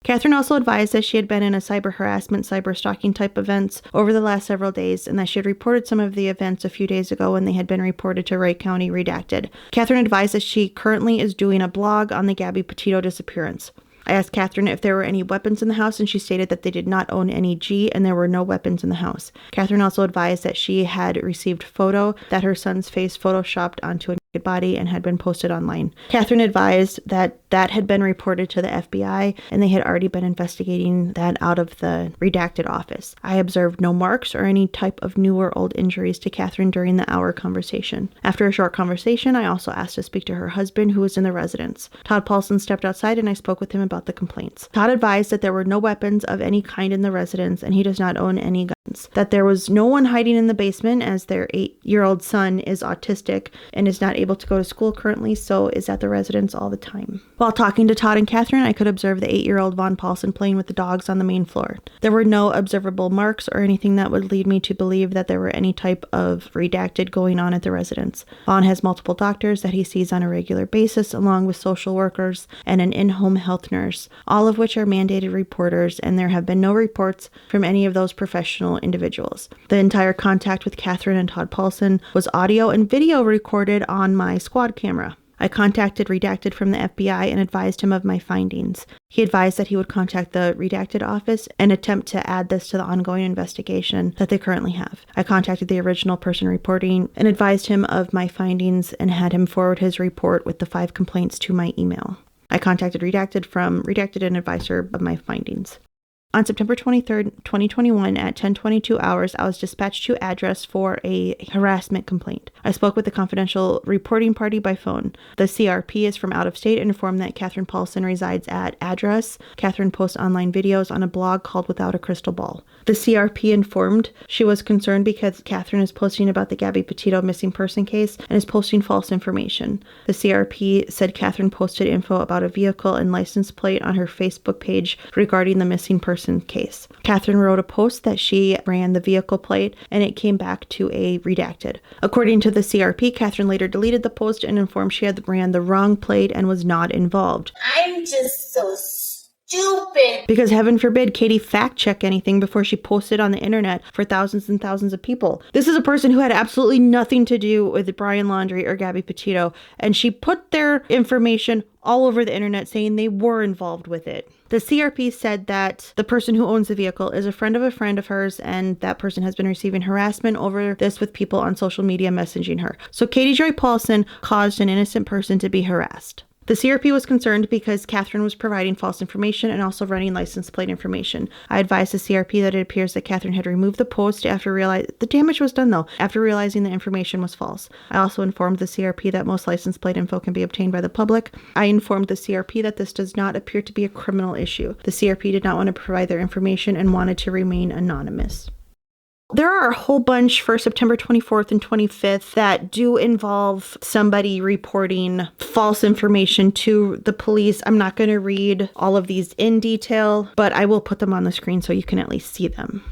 Catherine also advised that she had been in a cyber harassment, cyber stalking type events over the last several days and that she had reported some of the events a few days ago when they had been reported to Wright County Redacted. Catherine advised that she currently is doing a blog on the Gabby Petito disappearance. I asked Catherine if there were any weapons in the house, and she stated that they did not own any G and there were no weapons in the house. Catherine also advised that she had received photo that her son's face photoshopped onto a naked body and had been posted online. Catherine advised that that had been reported to the FBI and they had already been investigating that out of the redacted office. I observed no marks or any type of new or old injuries to Catherine during the hour conversation. After a short conversation, I also asked to speak to her husband, who was in the residence. Todd Paulson stepped outside and I spoke with him about the complaints. Todd advised that there were no weapons of any kind in the residence and he does not own any guns. That there was no one hiding in the basement as their 8-year-old son is autistic and is not able to go to school currently, so is at the residence all the time. While talking to Todd and Catherine, I could observe the 8-year-old Vaughn Paulson playing with the dogs on the main floor. There were no observable marks or anything that would lead me to believe that there were any type of redacted going on at the residence. Vaughn has multiple doctors that he sees on a regular basis, along with social workers and an in-home health nurse, all of which are mandated reporters, and there have been no reports from any of those professional individuals. The entire contact with Catherine and Todd Paulson was audio and video recorded on my squad camera. I contacted Redacted from the FBI and advised him of my findings. He advised that he would contact the Redacted office and attempt to add this to the ongoing investigation that they currently have. I contacted the original person reporting and advised him of my findings and had him forward his report with the 5 complaints to my email. I contacted Redacted from Redacted and advised her of my findings. On September 23rd, 2021, at 10:22 hours, I was dispatched to address for a harassment complaint. I spoke with the confidential reporting party by phone. The CRP is from out of state and informed that Catherine Paulson resides at address. Catherine posts online videos on a blog called Without a Crystal Ball. The CRP informed she was concerned because Catherine is posting about the Gabby Petito missing person case and is posting false information. The CRP said Catherine posted info about a vehicle and license plate on her Facebook page regarding the missing person case. Catherine wrote a post that she ran the vehicle plate and it came back to a redacted. According to the CRP, Catherine later deleted the post and informed she had ran the wrong plate and was not involved. I'm just so stupid. Because heaven forbid Katie fact check anything before she posted on the internet for thousands and thousands of people. This is a person who had absolutely nothing to do with Brian Laundrie or Gabby Petito, and she put their information all over the internet saying they were involved with it. The CRP said that the person who owns the vehicle is a friend of hers, and that person has been receiving harassment over this with people on social media messaging her. So Katie Joy Paulson caused an innocent person to be harassed. The CRP was concerned because Catherine was providing false information and also running license plate information. I advised the CRP that it appears that Catherine had removed the post after the damage was done after realizing the information was false. I also informed the CRP that most license plate info can be obtained by the public. I informed the CRP that this does not appear to be a criminal issue. The CRP did not want to provide their information and wanted to remain anonymous. There are a whole bunch for September 24th and 25th that do involve somebody reporting false information to the police. I'm not going to read all of these in detail, but I will put them on the screen so you can at least see them.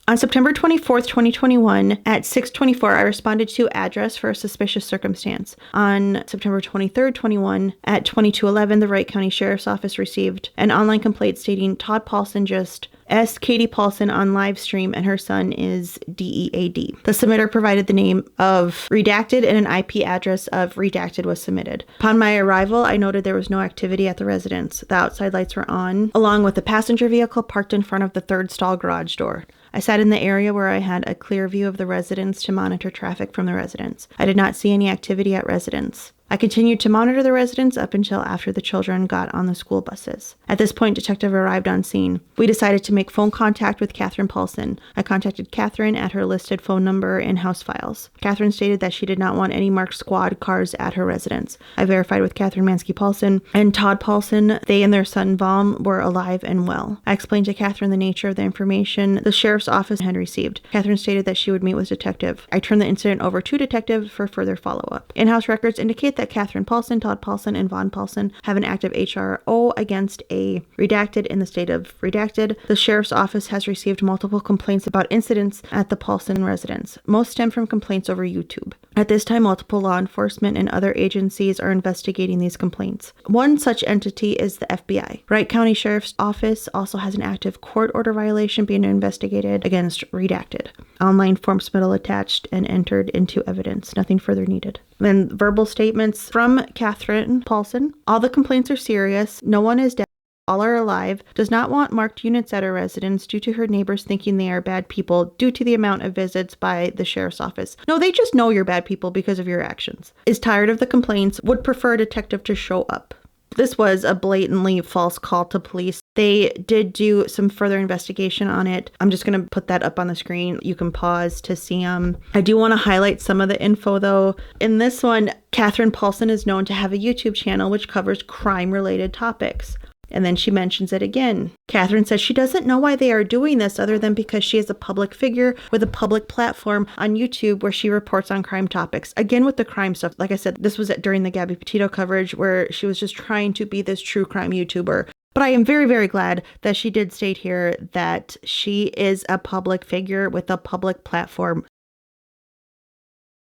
On September 24th, 2021, at 6:24, I responded to address for a suspicious circumstance. On September 23rd, 21, at 22:11, the Wright County Sheriff's Office received an online complaint stating Todd Paulson just S. Katie Paulson on live stream and her son is DEAD. The submitter provided the name of redacted and an IP address of redacted was submitted. Upon my arrival, I noted there was no activity at the residence. The outside lights were on, along with the passenger vehicle parked in front of the third stall garage door. I sat in the area where I had a clear view of the residence to monitor traffic from the residence. I did not see any activity at residence. I continued to monitor the residence up until after the children got on the school buses. At this point, detective arrived on scene. We decided to make phone contact with Catherine Paulson. I contacted Catherine at her listed phone number in house files. Catherine stated that she did not want any marked squad cars at her residence. I verified with Catherine Mansky Paulson and Todd Paulson. They and their son Vom were alive and well. I explained to Catherine the nature of the information the sheriff's office had received. Catherine stated that she would meet with detective. I turned the incident over to detective for further follow-up. In-house records indicate that Catherine Paulson, Todd Paulson, and Von Paulson have an active HRO against a redacted in the state of redacted. The sheriff's office has received multiple complaints about incidents at the Paulson residence. Most stem from complaints over YouTube. At this time, multiple law enforcement and other agencies are investigating these complaints. One such entity is the FBI. Wright County Sheriff's Office also has an active court order violation being investigated against redacted. Online form submittal attached and entered into evidence. Nothing further needed. Then verbal statements from Catherine Paulson. All the complaints are serious. No one is dead. All are alive. Does not want marked units at her residence due to her neighbors thinking they are bad people due to the amount of visits by the sheriff's office. No, they just know you're bad people because of your actions. Is tired of the complaints. Would prefer a detective to show up. This was a blatantly false call to police. They did do some further investigation on it. I'm just going to put that up on the screen. You can pause to see them. I do want to highlight some of the info though. In this one, Catherine Paulson is known to have a YouTube channel which covers crime-related topics. And then she mentions it again. Catherine says she doesn't know why they are doing this other than because she is a public figure with a public platform on YouTube where she reports on crime topics. Again, with the crime stuff. Like I said, this was during the Gabby Petito coverage where she was just trying to be this true crime YouTuber. But I am very, very glad that she did state here that she is a public figure with a public platform.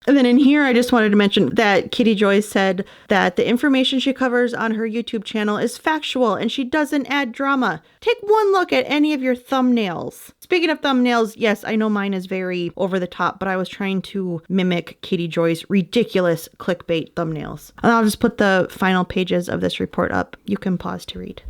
And then in here, I just wanted to mention that Katie Joy said that the information she covers on her YouTube channel is factual and she doesn't add drama. Take one look at any of your thumbnails. Speaking of thumbnails, yes, I know mine is very over the top, but I was trying to mimic Katie Joy's ridiculous clickbait thumbnails. And I'll just put the final pages of this report up. You can pause to read.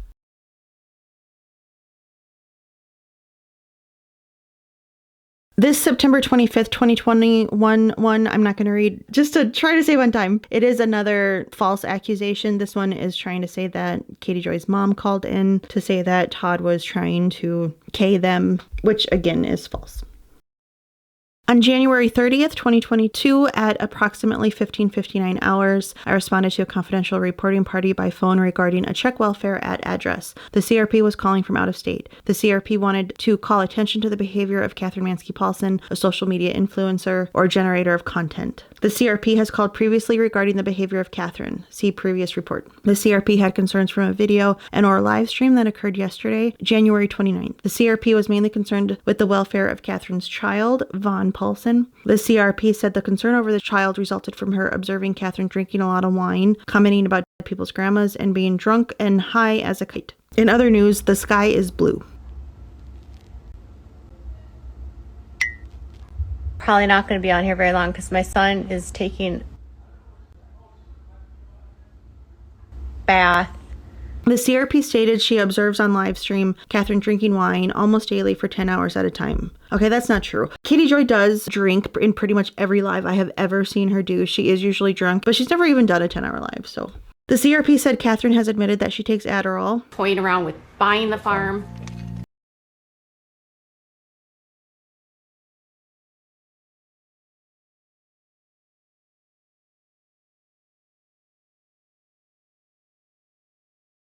This September 25th, 2021 one, I'm not going to read, just to try to save on time. It is another false accusation. This one is trying to say that Katie Joy's mom called in to say that Todd was trying to K them, which again is false. On January 30th, 2022, at approximately 15:59 hours, I responded to a confidential reporting party by phone regarding a check welfare at address. The CRP was calling from out of state. The CRP wanted to call attention to the behavior of Catherine Mansky Paulson, a social media influencer or generator of content. The CRP has called previously regarding the behavior of Catherine. See previous report. The CRP had concerns from a video and or live stream that occurred yesterday, January 29th. The CRP was mainly concerned with the welfare of Catherine's child, Von Paulson. The CRP said the concern over the child resulted from her observing Catherine drinking a lot of wine, commenting about dead people's grandmas, and being drunk and high as a kite. In other news, the sky is blue. Probably not going to be on here very long because my son is taking bath. The CRP stated she observes on live stream Catherine drinking wine almost daily for 10 hours at a time. Okay, that's not true. Katie Joy does drink in pretty much every live I have ever seen her do. She is usually drunk, but she's never even done a 10-hour live, so. The CRP said Catherine has admitted that she takes Adderall. Toying around with buying the farm.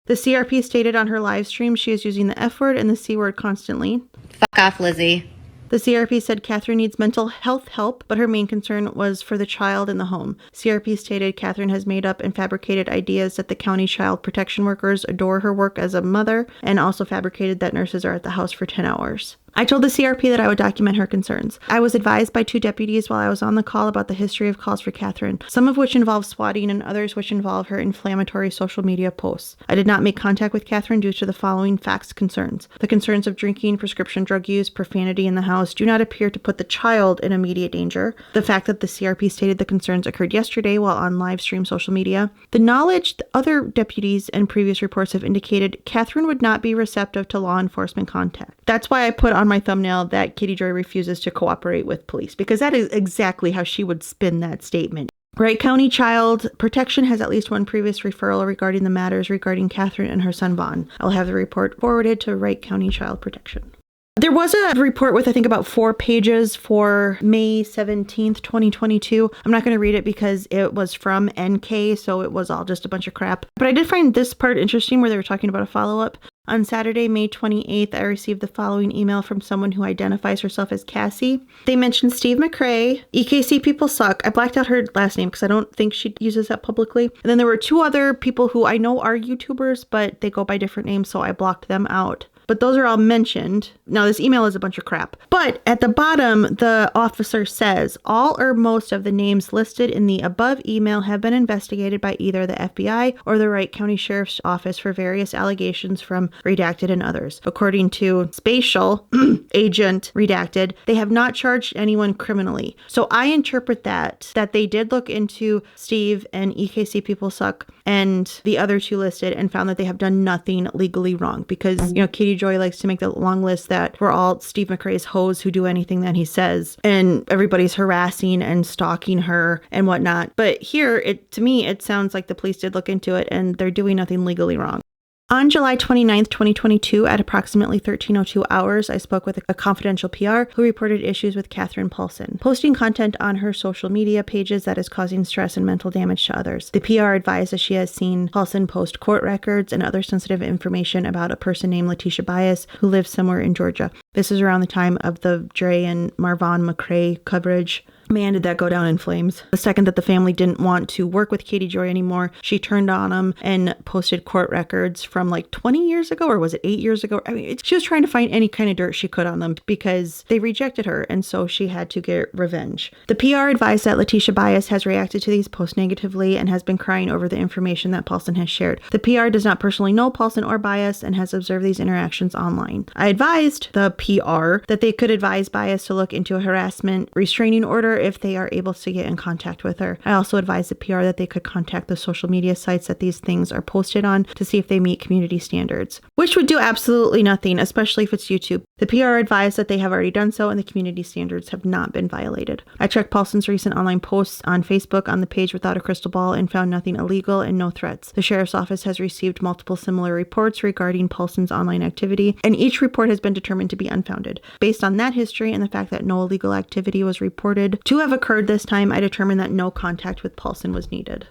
The CRP stated on her live stream she is using the F word and the C word constantly. Fuck off, Lizzie. The CRP said Catherine needs mental health help, but her main concern was for the child in the home. CRP stated Catherine has made up and fabricated ideas that the county child protection workers adore her work as a mother, and also fabricated that nurses are at the house for 10 hours. I told the CRP that I would document her concerns. I was advised by 2 deputies while I was on the call about the history of calls for Catherine, some of which involve swatting and others which involve her inflammatory social media posts. I did not make contact with Catherine due to the following facts concerns. The concerns of drinking, prescription drug use, profanity in the house do not appear to put the child in immediate danger. The fact that the CRP stated the concerns occurred yesterday while on live stream social media. The knowledge that other deputies and previous reports have indicated Catherine would not be receptive to law enforcement contact. That's why I put on my thumbnail that Katie Joy refuses to cooperate with police, because that is exactly how she would spin that statement. Wright County Child Protection has at least one previous referral regarding the matters regarding Catherine and her son Vaughn. I'll have the report forwarded to Wright County Child Protection. There was a report with, I think, about 4 pages for May 17th, 2022. I'm not going to read it because it was from NK, so it was all just a bunch of crap. But I did find this part interesting where they were talking about a follow-up. On Saturday, May 28th, I received the following email from someone who identifies herself as Cassie. They mentioned Steve McRae, EKC People Suck. I blacked out her last name because I don't think she uses that publicly. And then there were 2 other people who I know are YouTubers, but they go by different names, so I blocked them out. But those are all mentioned. Now, this email is a bunch of crap. But at the bottom, the officer says, all or most of the names listed in the above email have been investigated by either the FBI or the Wright County Sheriff's Office for various allegations from Redacted and others. According to Spatial Agent Redacted, they have not charged anyone criminally. So I interpret that they did look into Steve and EKC People Suck and the other 2 listed and found that they have done nothing legally wrong because, Katie Joy likes to make the long list that we're all Steve McRae's hoes who do anything that he says, and everybody's harassing and stalking her and whatnot. But here, to me, it sounds like the police did look into it and they're doing nothing legally wrong. On July 29th, 2022, at approximately 13:02 hours, I spoke with a confidential PR who reported issues with Catherine Paulson, posting content on her social media pages that is causing stress and mental damage to others. The PR advised that she has seen Paulson post court records and other sensitive information about a person named Letitia Bias who lives somewhere in Georgia. This is around the time of the Dre and Marvon McRae coverage. Man, did that go down in flames. The second that the family didn't want to work with Katie Joy anymore, she turned on them and posted court records from like 20 years ago, or was it 8 years ago? I mean, she was trying to find any kind of dirt she could on them because they rejected her, and so she had to get revenge. The PR advised that Letitia Bias has reacted to these posts negatively and has been crying over the information that Paulson has shared. The PR does not personally know Paulson or Bias and has observed these interactions online. I advised the PR that they could advise Bias to look into a harassment restraining order if they are able to get in contact with her. I also advised the PR that they could contact the social media sites that these things are posted on to see if they meet community standards, which would do absolutely nothing, especially if it's YouTube. The PR advised that they have already done so and the community standards have not been violated. I checked Paulson's recent online posts on Facebook on the page without a crystal ball and found nothing illegal and no threats. The sheriff's office has received multiple similar reports regarding Paulson's online activity, and each report has been determined to be unfounded. Based on that history and the fact that no illegal activity was reported to have occurred this time, I determined that no contact with Paulson was needed.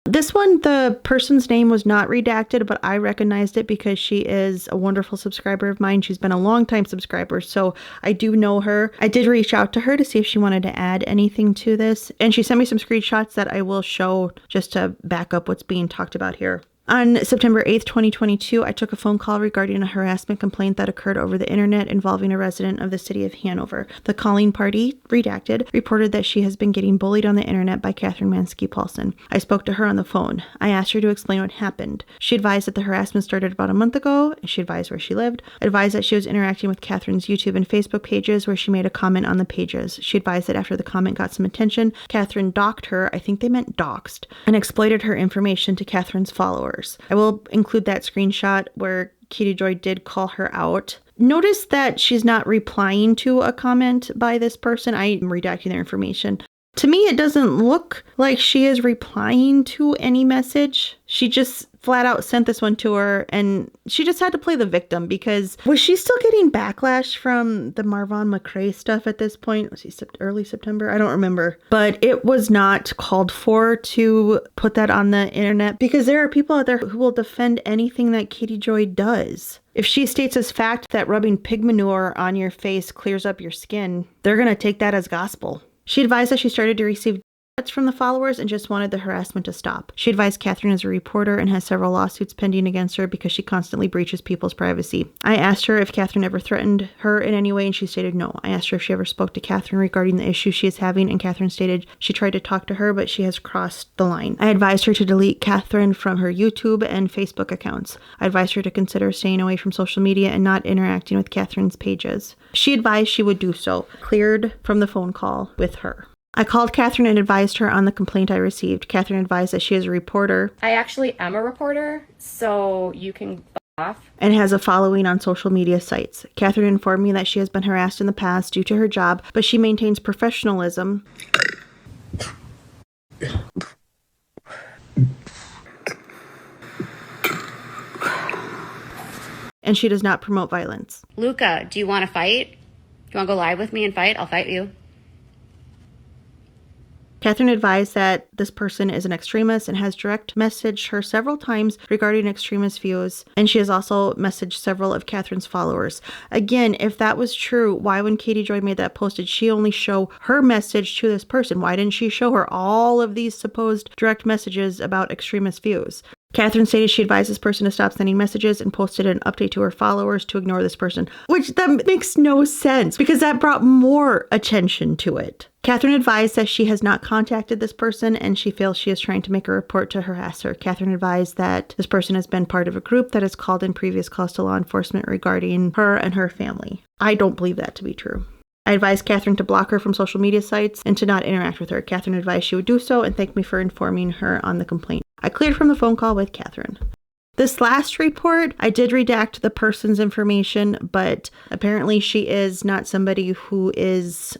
This one, the person's name was not redacted, but I recognized it because she is a wonderful subscriber of mine. She's been a long-time subscriber, so I do know her. I did reach out to her to see if she wanted to add anything to this, and she sent me some screenshots that I will show just to back up what's being talked about here. On September 8th, 2022, I took a phone call regarding a harassment complaint that occurred over the internet involving a resident of the city of Hanover. The calling party, Redacted, reported that she has been getting bullied on the internet by Catherine Mansky Paulson. I spoke to her on the phone. I asked her to explain what happened. She advised that the harassment started about a month ago. She advised where she lived. Advised that she was interacting with Catherine's YouTube and Facebook pages where she made a comment on the pages. She advised that after the comment got some attention, Catherine doxed her, I think they meant doxed, and exploited her information to Catherine's followers. I will include that screenshot where Katie Joy did call her out. Notice that she's not replying to a comment by this person. I am redacting their information. To me, it doesn't look like she is replying to any message. She just flat out sent this one to her, and she just had to play the victim because was she still getting backlash from the Marvon McRae stuff at this point? Was he early September? I don't remember. But it was not called for to put that on the internet because there are people out there who will defend anything that Katie Joy does. If she states as fact that rubbing pig manure on your face clears up your skin, they're going to take that as gospel. She advised that she started to receive from the followers and just wanted the harassment to stop. She advised Catherine is a reporter and has several lawsuits pending against her because she constantly breaches people's privacy. I asked her if Catherine ever threatened her in any way, and she stated no. I asked her if she ever spoke to Catherine regarding the issue she is having, and Catherine stated she tried to talk to her, but she has crossed the line. I advised her to delete Catherine from her YouTube and Facebook accounts. I advised her to consider staying away from social media and not interacting with Catherine's pages. She advised she would do so. Cleared from the phone call with her. I called Catherine and advised her on the complaint I received. Catherine advised that she is a reporter. I actually am a reporter, so you can f off. And has a following on social media sites. Catherine informed me that she has been harassed in the past due to her job, but she maintains professionalism. And she does not promote violence. Luca, do you want to fight? Do you want to go live with me and fight? I'll fight you. Catherine advised that this person is an extremist and has direct messaged her several times regarding extremist views, and she has also messaged several of Catherine's followers. Again, if that was true, why when Katie Joy made that post did she only show her message to this person? Why didn't she show her all of these supposed direct messages about extremist views? Catherine stated she advised this person to stop sending messages and posted an update to her followers to ignore this person, which that makes no sense because that brought more attention to it. Catherine advised that she has not contacted this person and she feels she is trying to make a report to harass her. Catherine advised that this person has been part of a group that has called in previous calls to law enforcement regarding her and her family. I don't believe that to be true. I advised Catherine to block her from social media sites and to not interact with her. Catherine advised she would do so and thanked me for informing her on the complaint. I cleared from the phone call with Catherine. This last report, I did redact the person's information, but apparently she is not somebody who is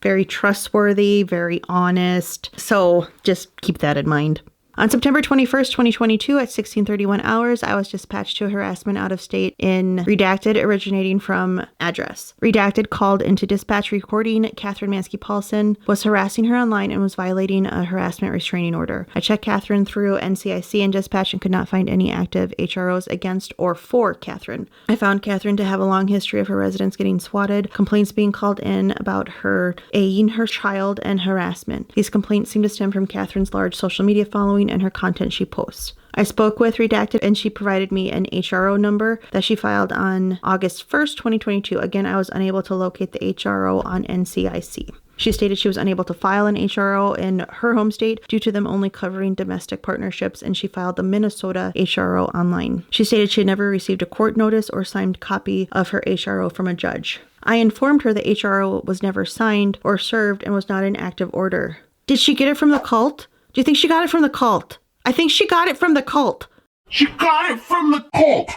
very trustworthy, very honest. So just keep that in mind. On September 21st, 2022 at 16:31 hours, I was dispatched to a harassment out of state in Redacted originating from address. Redacted called into dispatch recording Catherine Mansky Paulson was harassing her online and was violating a harassment restraining order. I checked Catherine through NCIC and dispatch and could not find any active HROs against or for Catherine. I found Catherine to have a long history of her residents getting swatted, complaints being called in about her A-ing her child, and harassment. These complaints seem to stem from Catherine's large social media following and her content she posts. I spoke with Redacted and she provided me an HRO number that she filed on August 1st, 2022. Again, I was unable to locate the HRO on NCIC. She stated she was unable to file an HRO in her home state due to them only covering domestic partnerships, and she filed the Minnesota HRO online. She stated she had never received a court notice or signed copy of her HRO from a judge. I informed her the HRO was never signed or served and was not in active order. Did she get it from the cult? Do you think she got it from the cult? I think she got it from the cult. She got it from the cult!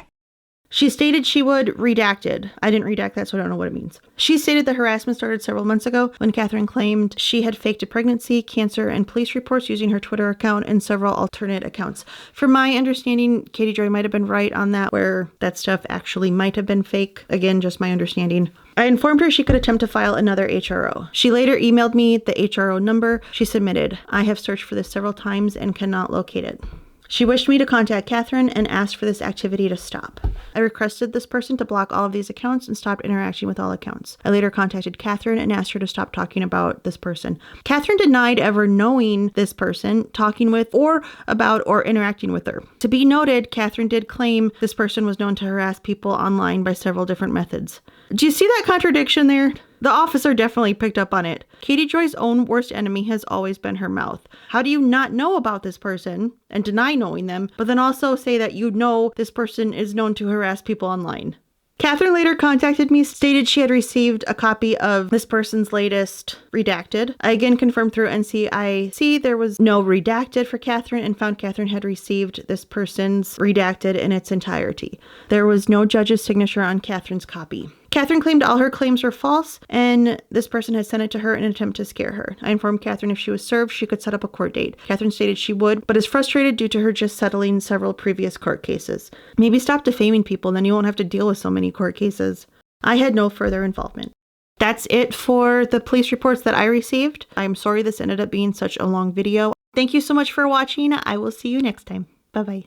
She stated she would redacted. I didn't redact that, so I don't know what it means. She stated the harassment started several months ago when Catherine claimed she had faked a pregnancy, cancer, and police reports using her Twitter account and several alternate accounts. From my understanding, Katie Joy might have been right on that, where that stuff actually might have been fake. Again, just my understanding. I informed her she could attempt to file another HRO. She later emailed me the HRO number she submitted. I have searched for this several times and cannot locate it. She wished me to contact Catherine and asked for this activity to stop. I requested this person to block all of these accounts and stop interacting with all accounts. I later contacted Catherine and asked her to stop talking about this person. Catherine denied ever knowing this person, talking with, or about, or interacting with her. To be noted, Catherine did claim this person was known to harass people online by several different methods. Do you see that contradiction there? The officer definitely picked up on it. Katie Joy's own worst enemy has always been her mouth. How do you not know about this person and deny knowing them, but then also say that you know this person is known to harass people online? Catherine later contacted me, stated she had received a copy of this person's latest redacted. I again confirmed through NCIC there was no redacted for Catherine and found Catherine had received this person's redacted in its entirety. There was no judge's signature on Catherine's copy. Catherine claimed all her claims were false, and this person had sent it to her in an attempt to scare her. I informed Catherine if she was served, she could set up a court date. Catherine stated she would, but is frustrated due to her just settling several previous court cases. Maybe stop defaming people, then you won't have to deal with so many court cases. I had no further involvement. That's it for the police reports that I received. I'm sorry this ended up being such a long video. Thank you so much for watching. I will see you next time. Bye-bye.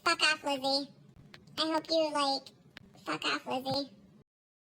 Fuck off, Lizzie. I hope you, fuck off, Lizzie.